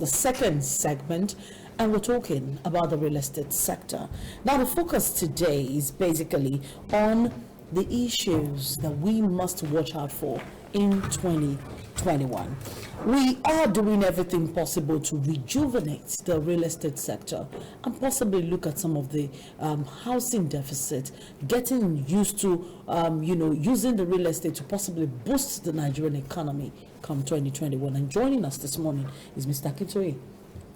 the second segment, and we're talking about the real estate sector. Now, the focus today is basically on the issues that we must watch out for in 2021. We are doing everything possible to rejuvenate the real estate sector and possibly look at some of the housing deficit, getting used to, using the real estate to possibly boost the Nigerian economy come 2021. And joining us this morning is Mr. Akintoye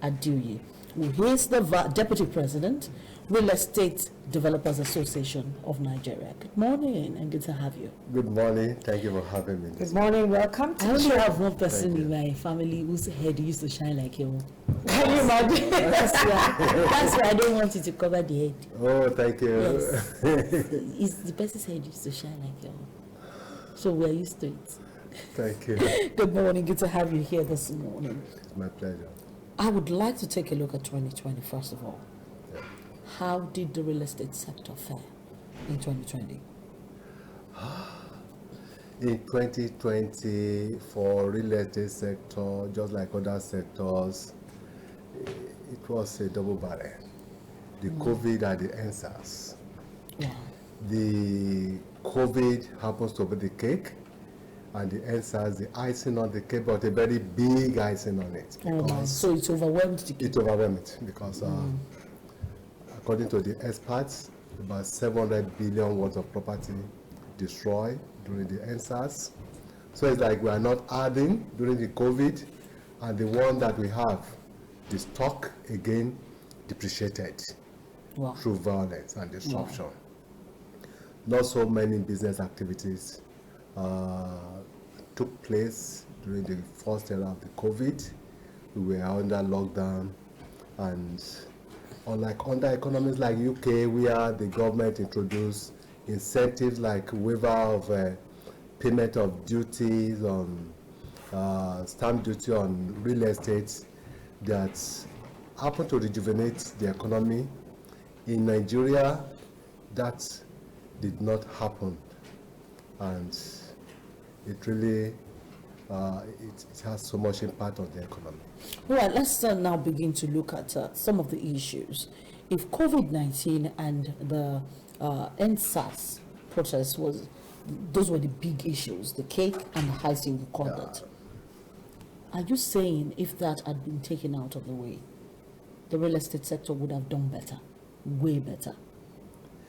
Aduyi, who is the Deputy President, Real Estate Developers Association of Nigeria. Good morning and good to have you. Good morning. Thank you for having me. Good morning. Welcome to I only have one person in my family whose head used to shine like you. Can you imagine? That's why I don't want you to cover the head. Oh, thank you. Yes. The person's head used to shine like you. So we're used to it. Thank you. Good morning. Good to have you here this morning. It's my pleasure. I would like to take a look at 2020 first of all. How did the real estate sector fare in 2020? In 2020, for real estate sector, just like other sectors, it was a double barrel. The COVID and the NSAS. Yeah. The COVID happens to be the cake, and the NSAS, the icing on the cake, but a very big icing on it. So it overwhelmed the cake. It overwhelmed it because according to the experts, about 700 billion worth of property destroyed during the NSAS. So it's like we are not adding during the COVID, and the one that we have, the stock again depreciated through violence and disruption. Not so many business activities took place during the first era of the COVID. We were under lockdown, and unlike other economies like UK, where the government introduced incentives like waiver of payment of duties on stamp duty on real estate that happened to rejuvenate the economy. In Nigeria, that did not happen, and it really it has so much impact on the economy. All right, let's now begin to look at some of the issues. If COVID-19 and the NSAS protest those were the big issues, the cake and the icing, you called it. Are you saying if that had been taken out of the way, the real estate sector would have done better, way better?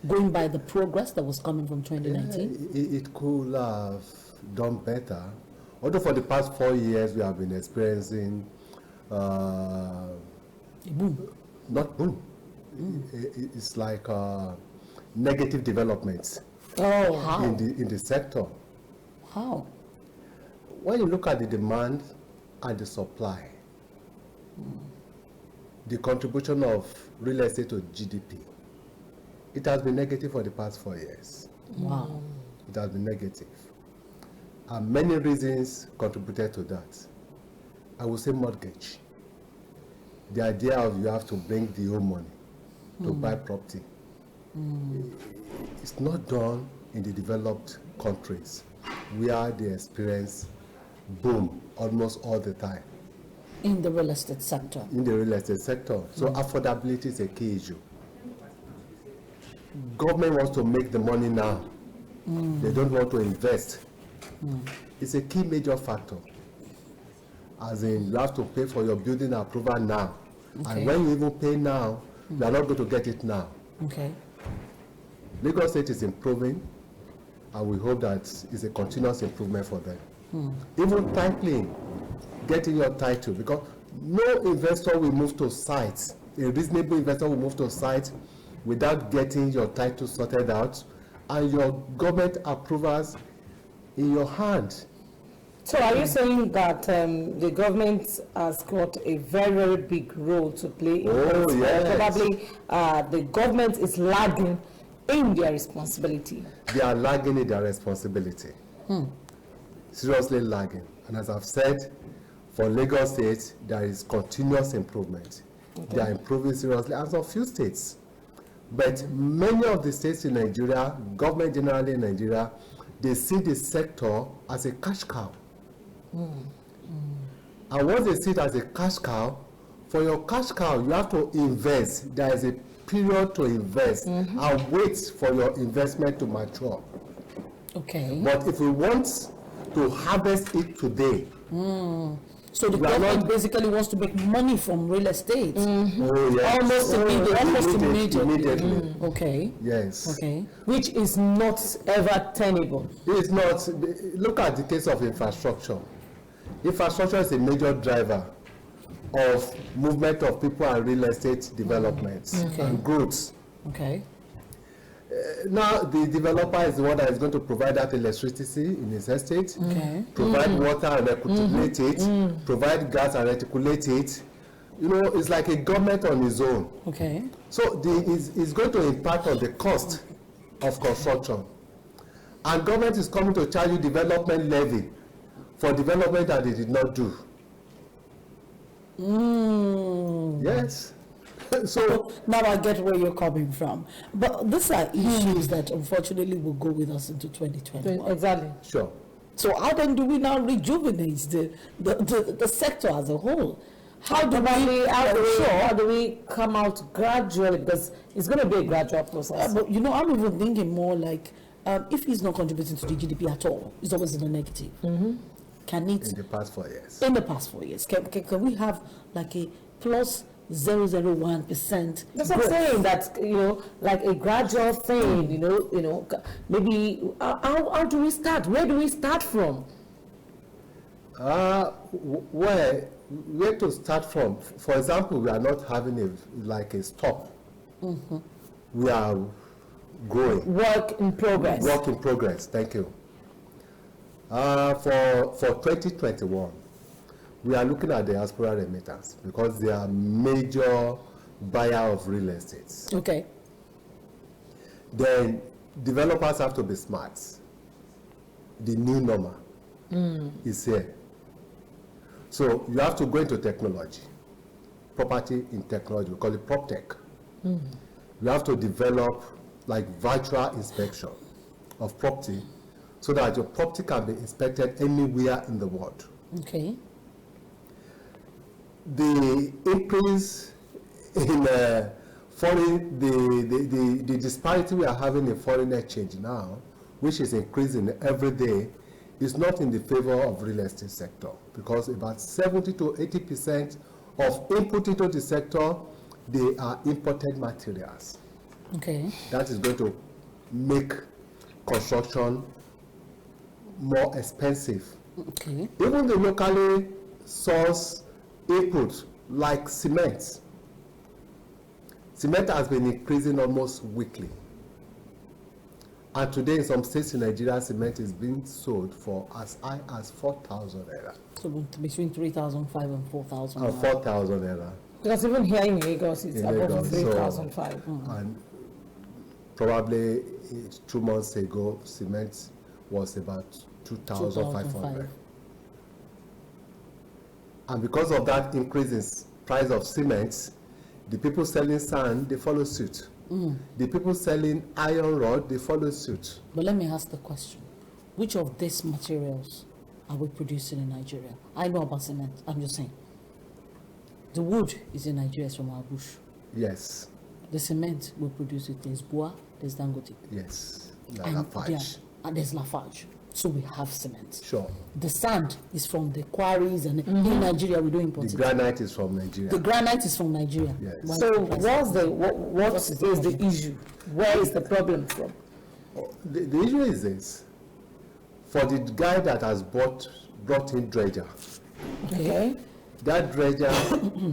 Going by the progress that was coming from 2019? It could have done better. Although for the past 4 years we have been experiencing boom. Not boom. It's like negative developments. Oh, how? In the sector. How? When you look at the demand and the supply, the contribution of real estate to GDP, it has been negative for the past 4 years. Wow. It has been negative. And many reasons contributed to that. I would say mortgage. The idea of you have to bring the own money to buy property. It's not done in the developed countries where they experience boom almost all the time. In the real estate sector? In the real estate sector. So affordability is a key issue. Government wants to make the money now. They don't want to invest. It's a key major factor. As in, you have to pay for your building approval now. Okay. And when you even pay now, you are not going to get it now. Okay. Lagos State is improving, and we hope that it's a continuous improvement for them. Even titling, getting your title, because no investor will move to site. A reasonable investor will move to site without getting your title sorted out and your government approvals in your hand. So are you saying that the government has got a very, very big role to play in this? Yes. Probably the government is lagging in their responsibility. They are lagging in their responsibility. Seriously lagging. And as I've said, for Lagos State, there is continuous improvement. Okay. They are improving seriously, as of few states. But many of the states in Nigeria, government generally in Nigeria, they see the sector as a cash cow. And once they see it as a cash cow, for your cash cow, you have to invest. There is a period to invest and wait for your investment to mature. Okay. But if we want to harvest it today, So the government basically wants to make money from real estate. oh yes, Almost immediately. immediately. Okay. Yes. Okay. Which is not ever tenable. It's not. Look at the case of infrastructure. Infrastructure is a major driver of movement of people and real estate developments and growth. Okay. Now the developer is the one that is going to provide that electricity in his estate, provide water and reticulate it, provide gas and reticulate it. You know, it's like a government on its own. Okay. So it's going to impact on the cost of construction. And government is coming to charge you development levy for development that they did not do. Yes. So now I get where you're coming from. But these are issues that unfortunately will go with us into 2021. Exactly. sure. So how then do we now rejuvenate the sector as a whole? How do we come out gradually? Because it's going to be a gradual process. But you know, I'm even thinking more like if he's not contributing to the GDP at all, it's always in the negative. Can it In the past 4 years. in the past 4 years? Can we have like a plus 0.001%? That's what I'm saying. That, you know, like a gradual thing. You know, maybe how do we start? Where do we start from? Where to start from? For example, we are not having a stop. We are growing. Work in progress. Work in progress. Thank you. For 2021, we are looking at the diaspora remittance because they are major buyer of real estate. Okay. Then developers have to be smart. The new normal is here. So you have to go into technology, property in technology. We call it PropTech. You have to develop like virtual inspection of property so that your property can be inspected anywhere in the world. Okay. The increase in foreign, the disparity we are having in foreign exchange now, which is increasing every day, is not in the favor of real estate sector because about 70 to 80% of input into the sector, they are imported materials. Okay. That is going to make construction more expensive. Okay. Even the locally sourced input like cement. Cement has been increasing almost weekly. And today in some states in Nigeria, cement is being sold for as high as 4,000 naira. So between 3,500 and 4,000. And 4,000 naira. Because even here in Lagos, it's In above Lagos, 3,500. And probably 2 months ago, cement was about 2,500. And because of that increase in price of cement, the people selling sand, they follow suit. The people selling iron rod, they follow suit. But let me ask the question. Which of these materials are we producing in Nigeria? I know about cement. I'm just saying. The wood is in Nigeria, it's from our bush. Yes. The cement we produce it. There's Bua, there's Dangote. Yes. And, Lafarge. and there's Lafarge. So we have cement. Sure. The sand is from the quarries, and in Nigeria we don't import The it. granite is from Nigeria. The granite is from Nigeria. Yes. Why- So why- what is the issue? Where is the problem from? The issue is this. For the guy that has brought in dredger, Okay. that dredger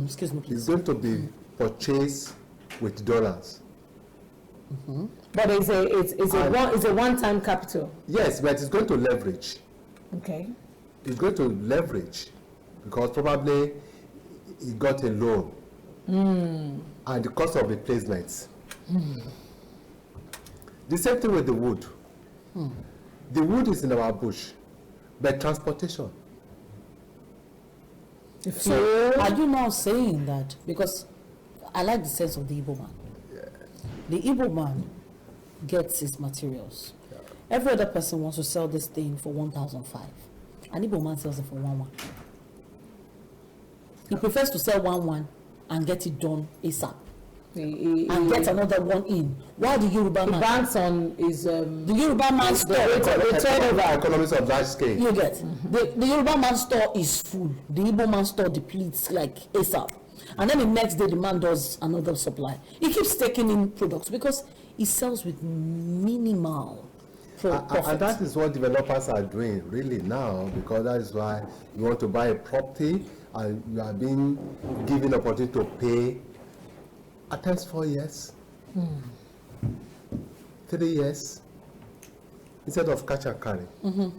Excuse me, is please. going to be purchased with dollars. But it's a one-time capital. Yes, but it's going to leverage. Okay. It's going to leverage because probably he got a loan and the cost of replacements. The same thing with the wood. The wood is in our bush, but transportation. So are you now saying that, because I like the sense of the Igbo man. The Igbo man gets his materials. Every other person wants to sell this thing for 1,500. An Igbo man sells it for 1,100. He prefers to sell one and get it done ASAP. And get He another one in. Why the Yoruba man? banks on his The Yoruba man's store. Economies of large scale. You get the Yoruba man's store is full. The Igbo man's store depletes like ASAP. And then the next day the man does another supply. He keeps taking in products because he sells with minimal profit. And that is what developers are doing really now, because that is why you want to buy a property and you are being given opportunity to pay at times 4 years, 3 years, instead of catch and carry. You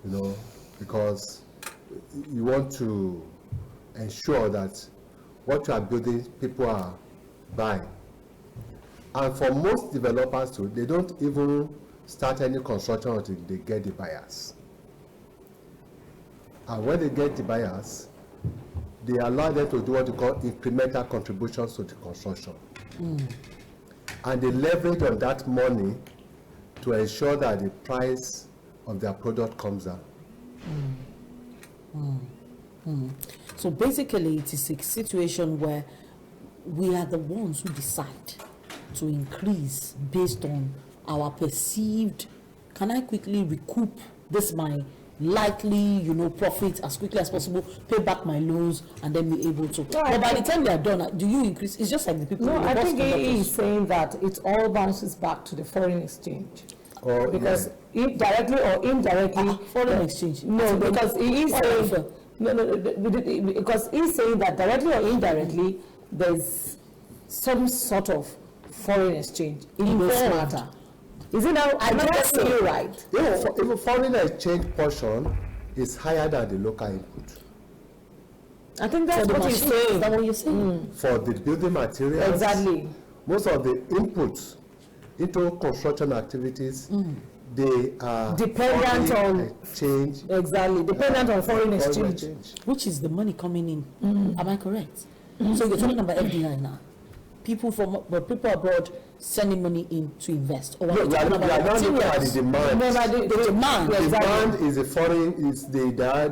know, because you want to ensure that what you are building, people are buying. And for most developers too, they don't even start any construction until they get the buyers. And when they get the buyers, they allow them to do what we call incremental contributions to the construction. And they leverage on that money to ensure that the price of their product comes down. So basically, it is a situation where we are the ones who decide to increase based on our perceived, can I quickly recoup this my likely, profit as quickly as possible, pay back my loans, and then be able to. No, but by the time they are done, do you increase? It's just like the people. No, the I bus think he conductors. is saying that it all bounces back to the foreign exchange. Or, Because if directly or indirectly, Foreign exchange. No, because he is saying Whatever. no, because he's saying that directly or indirectly, there's some sort of foreign exchange in this Involved. matter. Is it now? I'm not guess getting so. you right. If a foreign exchange portion is higher than the local input. I think that's For the what he's machine. Is saying. that what you're saying? For the building materials, Exactly. most of the inputs into construction activities, they are Dependent foreign on- exchange. Exactly. Dependent on foreign exchange. Which is the money coming in. Am I correct? So you're talking about FDI now. People abroad sending money in to invest. Or No, we're we are talking not about looking at the materials. demand. The demand. Yeah, exactly. Demand is the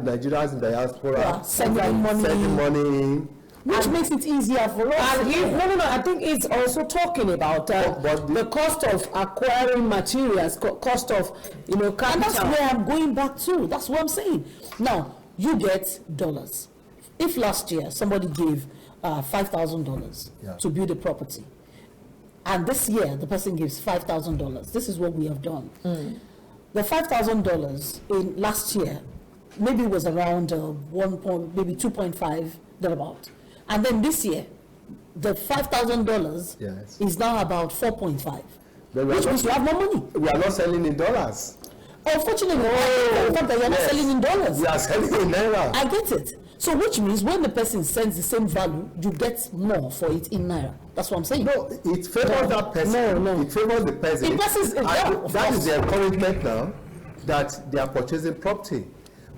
Nigerians in diaspora Yeah, sending money. sending money in. Which makes it easier for us. And no, I think it's also talking about But the cost of acquiring materials, cost of, capital. And that's where I'm going back to. That's what I'm saying. Now, you get dollars. If last year somebody gave $5,000 to build a property, and this year the person gives $5,000, this is what we have done. The $5,000 in last year maybe was around maybe 2.5 thereabout, and then this year the $5,000 Yes. is now about 4.5, But we are which means you have more money. We are not selling in dollars. Unfortunately, the fact that you're not yes. selling in dollars. We are selling in naira. I get it. So which means when the person sends the same value, you get more for it in naira. That's what I'm saying. No, it favors that person. No. It favors the person. It passes- And yeah, of that course. is the encouragement now that they are purchasing property,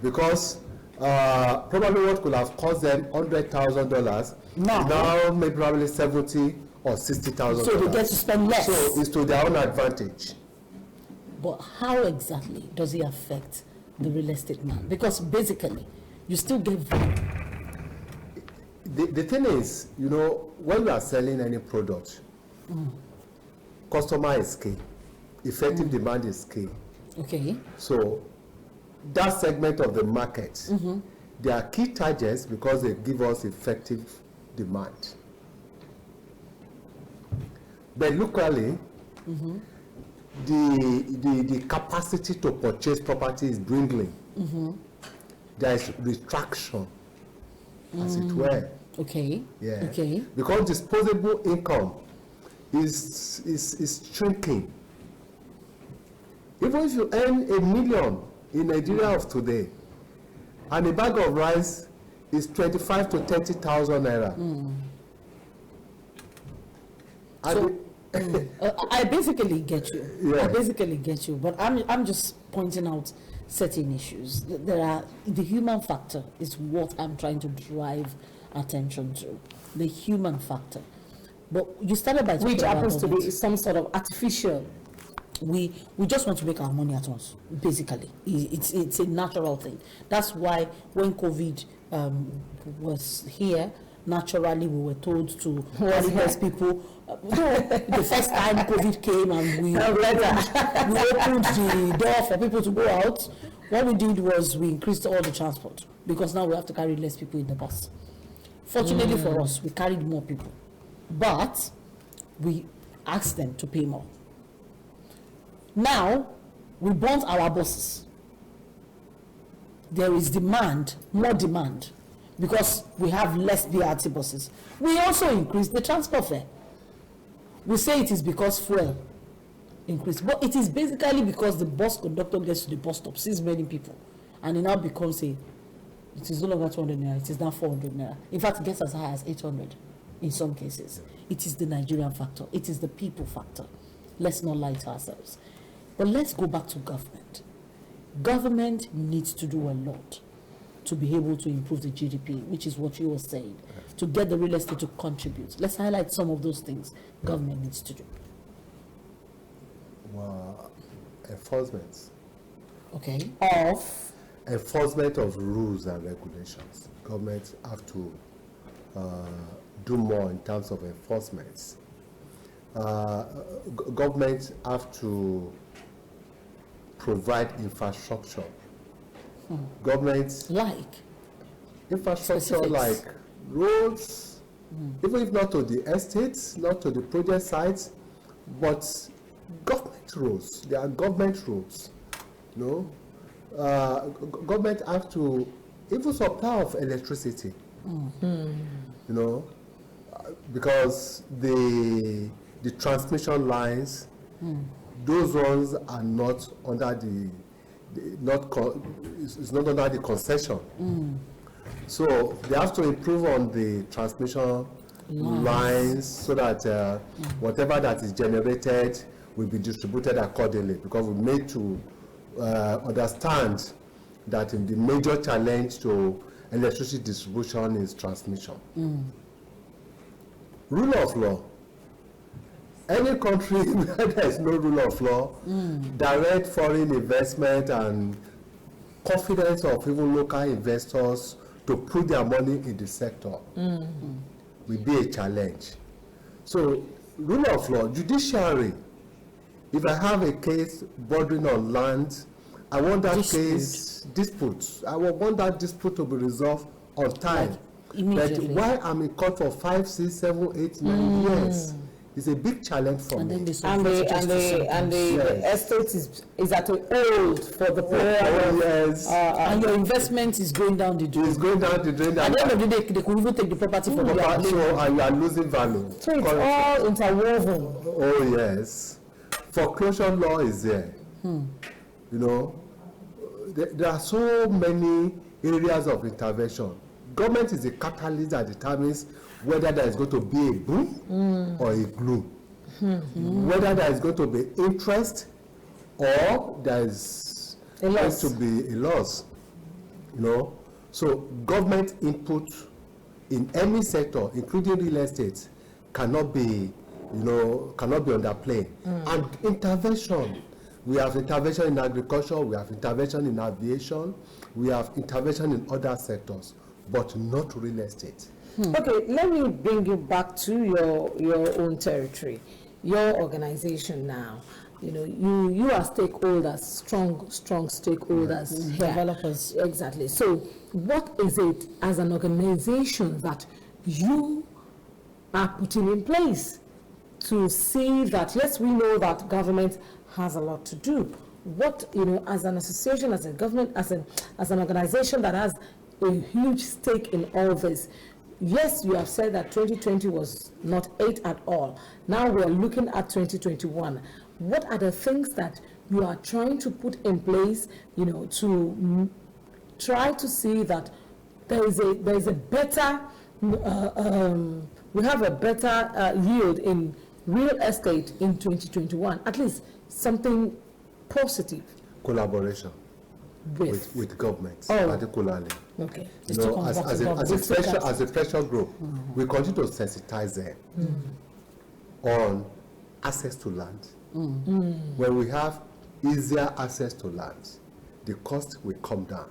because probably what could have cost them $100,000 now maybe probably $70,000 or $60,000. So they get to spend less. So it's to their own advantage. But how exactly does it affect the real estate man? Because basically, you still get value. The thing is, when you are selling any product, customer is key, effective demand is key. Okay. So that segment of the market, they are key targets because they give us effective demand. But locally, the capacity to purchase property is dwindling. There is retraction, as it were. Okay. Yeah. Okay. Because disposable income is shrinking. Even if you earn $1 million in Nigeria of today, and a bag of rice is 25 to 30,000 naira. And I basically get you. Yeah. I basically get you. But I'm just pointing out certain issues. There are the human factor is what I'm trying to drive attention to. The human factor. But you started by talking Which about happens to government. be some sort of artificial. We just want to make our money at once. Basically, it's a natural thing. That's why when COVID was here, naturally we were told to carry less people. The first time COVID came and we opened the door for people to go out, what we did was we increased all the transport because now we have to carry less people in the bus. Fortunately for us, we carried more people, but we asked them to pay more. Now, we burnt our buses. There is demand, more demand, because we have less BRT buses. We also increased the transport fare. We say it is because fuel increased, but it is basically because the bus conductor gets to the bus stop, sees many people, and it now becomes it is no longer 200 naira, it is now 400 naira. In fact, it gets as high as 800 in some cases. It is the Nigerian factor. It is the people factor. Let's not lie to ourselves. But let's go back to government. Government needs to do a lot to be able to improve the GDP, which is what you were saying, to get the real estate to contribute. Let's highlight some of those things government needs to do. Well, enforcement. Okay. Enforcement of rules and regulations. Government have to do more in terms of enforcement. Government have to provide infrastructure. Government infrastructure Specifics. like roads, even if not to the estates, not to the project sites, but government roads. They are government roads. You know, government have to even supply of electricity. You know, because the transmission lines, those ones are not under it's not under the concession. So they have to improve on the transmission lines so that whatever that is generated will be distributed accordingly, because we need to understand that the major challenge to electricity distribution is transmission. Rule of law. Any country where there is no rule of law, direct foreign investment and confidence of even local investors to put their money in the sector will be a challenge. So, rule of law, judiciary. If I have a case bordering on land, I want that dispute. I want that dispute to be resolved on time. But why I'm in court for 5, 6, 7, 8, 9 years? It's a big challenge for me. And the estate is at an old for the period. And your investment is going down the drain. It's going down the drain. At the end of the day, they could even take the property from you. And you are losing value. So it's all interwoven. Oh yes. Foreclosure law is there. You know, there are so many areas of intervention. Government is a catalyst that determines whether there is going to be a boom or a gloom, whether there is going to be interest or there is going to be a loss. You know, so government input in any sector, including real estate, cannot be underplayed. And intervention. We have intervention in agriculture, we have intervention in aviation, we have intervention in other sectors, but not real estate. Okay, let me bring you back to your own territory, your organization now. You know, you are stakeholders, strong stakeholders, developers. Exactly. So, what is it as an organization that you are putting in place to see that, yes, we know that government has a lot to do. What, you know, as an association, as a government, as an organization that has a huge stake in all this. Yes, you have said that 2020 was not 8 at all. Now we are looking at 2021. What are the things that you are trying to put in place, you know, to try to see that there is a better, we have a better yield in real estate in 2021, at least something positive? Collaboration with governments, particularly. Okay. You know, as a pressure group, we continue to sensitize them on access to land. When we have easier access to land, the cost will come down.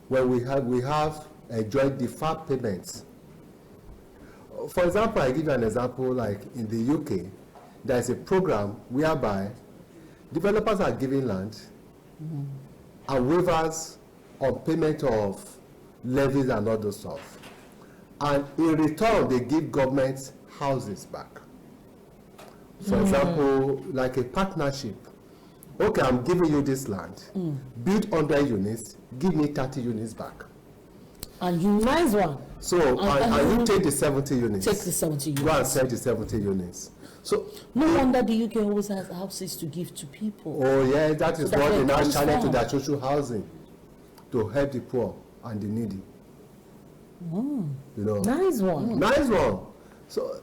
When we have enjoy deferred payments. For example, I give you an example, like in the UK, there is a program whereby developers are giving land and waivers on payment of levies and all those stuff. And in return, they give government houses back. For example, like a partnership. Okay, I'm giving you this land. Build 100 units, give me 30 units back. And you Nice one. So, and you take the 70 units. take the 70 Go and units. sell the 70 units. So, No wonder the UK always has houses to give to people. oh yeah, that is So what that's they where it now comes channel to from. their social housing, to help the poor and the needy. You know, Nice one. nice one. So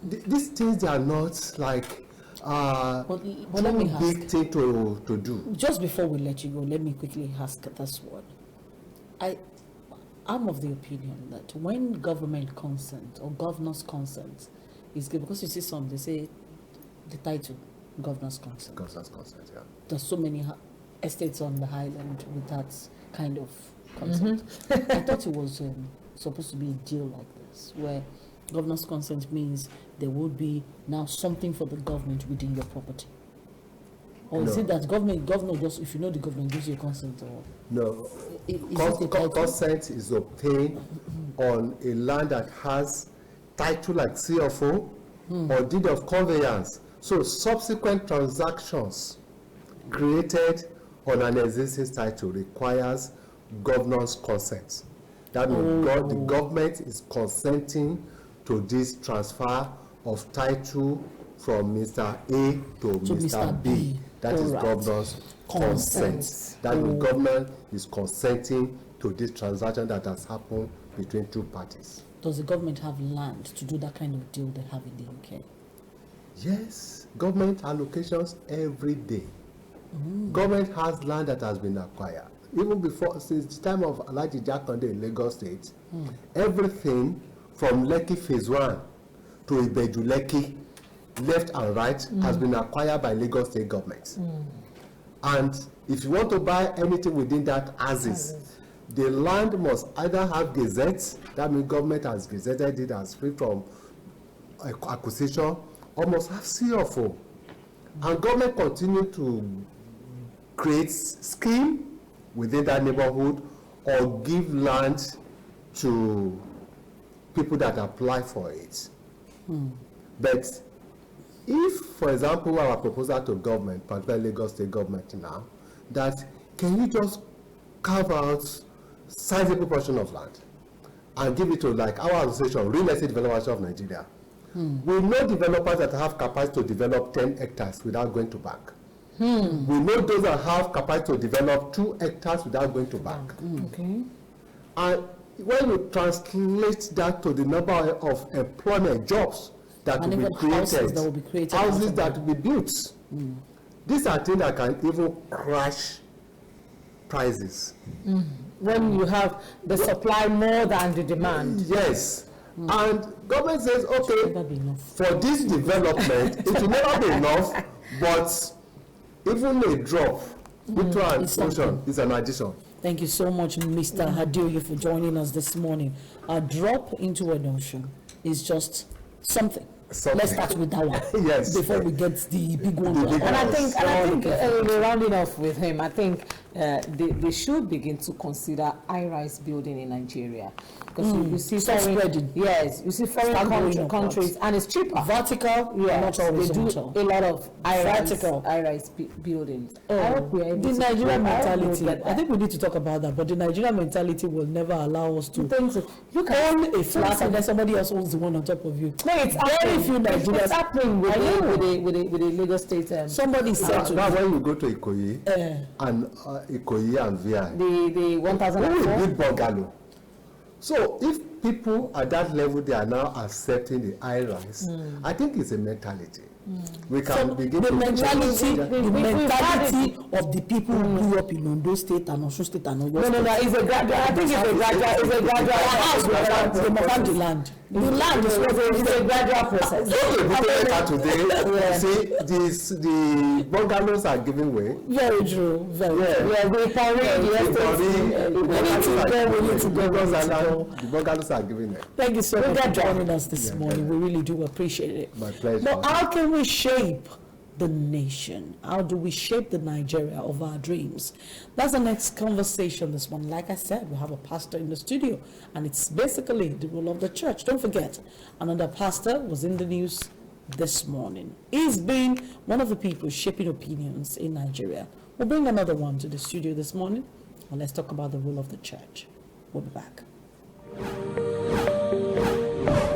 these things are not like But let me too ask. big thing to do. Just before we let you go, let me quickly ask this one. I'm of the opinion that when government consent or governor's consent is given, because you see some, they say the title, governor's consent. Consent, yeah. There's so many estates on the island with that kind of consent. I thought it was supposed to be a deal like this, where governor's consent means there would be now something for the government within your property. Or is No. it that governor just, if you know the government gives you consent, or No, is it a title? consent is obtained on a land that has title like CFO or deed of conveyance. So subsequent transactions created on an existing title requires governor's consent. That means the government is consenting to this transfer of title from Mr. A to Mr. B. That is Alright. governor's consent. That means government is consenting to this transaction that has happened between two parties. Does the government have land to do that kind of deal they have in the UK? Yes, government allocations every day. Government has land that has been acquired. Even before, since the time of Alhaji Jakande in Lagos State, everything from Lekki Phase 1 to Ibeju Lekki, left and right, has been acquired by Lagos State government. And if you want to buy anything within that axis, the land must either have gazettes, that means government has gazetted it as free from acquisition, or must have CFO. And government continue to create scheme within that neighborhood or give land to people that apply for it. But if, for example, our proposal to government, particularly Lagos State government now, that can you just carve out sizable portion of land and give it to like our association, Real Estate Developers of Nigeria. We know developers that have capacity to develop 10 hectares without going to bank. We know those that have capacity to develop 2 hectares without going to bank. Okay. And when you translate that to the number of employment jobs that And will even be created, houses that will be created houses out of that will be built, these are things that can even crash prices. When you have the supply more than the demand. Yes. And government says, okay, Never be enough. for this development, it will never be enough, but even a drop into an It's something. ocean is an addition. Thank you so much, Mr. Hadioye, for joining us this morning. A drop into an ocean is just something. Something. Let's start with that one. Yes. Before we get the big one. The big And I think, Okay. rounding off with him, I think they should begin to consider high-rise building in Nigeria. Because you see Stop foreign, spreading. yes, you see foreign Start going upwards. countries, and it's cheaper. Vertical, Yes, not horizontal. they do a lot of Vertical. high-rise buildings. I hope we are able The to- Nigerian I hope we'll mentality, get I think we need to talk about that, but the Nigerian mentality will never allow us to Things- look at- own a flat and then somebody else owns the one on top of you. No, it's Very happening. few It's Nigerians. happening with I know. the Lagos State. Somebody said to Now me, when you go to Ikoyi and Ikoyi and VI, the who will 1004. build bungalow? So if people at that level, they are now accepting the high rise, I think it's a mentality. We can So begin the to mentality had of the people who grew up in Ondo State and Osun State and Oyo No, State. it's a gradual. I think it's a gradual. They must have the land. The land is a gradual process. Today, see, the bungalows are giving way. Very true. Very true. Yeah, we need to go. The bungalows are giving it. Thank you so much for joining us this morning. We really do appreciate it. My pleasure. But how can we shape the nation? How do we shape the Nigeria of our dreams? That's the next conversation this morning. Like I said, we have a pastor in the studio, and it's basically the role of the church. Don't forget, another pastor was in the news this morning. He's been one of the people shaping opinions in Nigeria. We'll bring another one to the studio this morning, and let's talk about the role of the church. We'll be back.